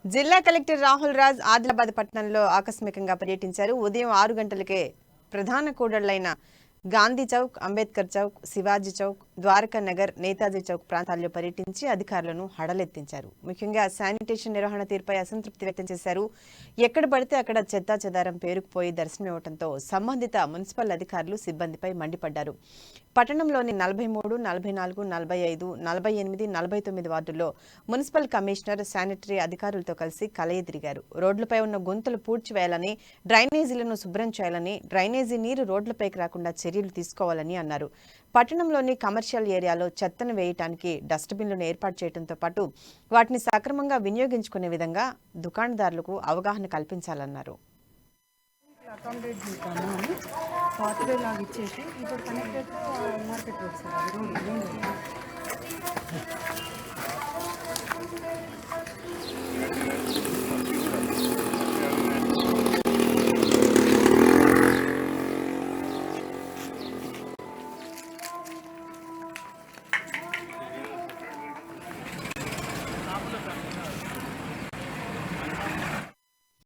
జిల్లా కలెక్టర్ రాహుల్ రాజ్ ఆదిలాబాద్ పట్టణంలో ఆకస్మికంగా పర్యటించారు. ఉదయం 6 గంటలకే ప్రధాన కూడళ్లైన గాంధీ చౌక్, అంబేద్కర్ చౌక్, శివాజీ చౌక్, ద్వారకా నగర్, నేతాజీ చౌక్ ప్రాంతాల్లో పర్యటించి అధికారులను హడలెత్తించారు. ముఖ్యంగా శానిటేషన్ నిర్వహణ తీరుపై అసంతృప్తి వ్యక్తం చేశారు. ఎక్కడ పడితే అక్కడ చెత్తా చెదారం పేరుకుపోయి దర్శనమివ్వడంతో సంబంధిత మున్సిపల్ అధికారులు సిబ్బందిపై మండిపడ్డారు. పట్టణంలోని 43, 44, 45, 48, 49 వార్డుల్లో మున్సిపల్ కమిషనర్, శానిటరీ అధికారులతో కలిసి కలయిదిరిగారు. రోడ్లపై ఉన్న గుంతలు పూడ్చివేయాలని, డ్రైనేజీలను శుభ్రం చేయాలని, డ్రైనేజీ నీరు రోడ్లపైకి రాకుండా చర్యలు తీసుకోవాలని అన్నారు. పట్టణంలోని కమర్షియల్ ఏరియాలో చెత్తను వేయటానికి డస్ట్బిన్లను ఏర్పాటు చేయడంతో పాటు వాటిని సక్రమంగా వినియోగించుకునే విధంగా దుకాణదారులకు అవగాహన కల్పించాలన్నారు. అకామిడేట్ చేద్దాము అని పాత్వే లాగా ఇచ్చేసి ఇప్పుడు కనెక్టెడ్ మార్కెట్ రోడ్ సార్ అది రోడ్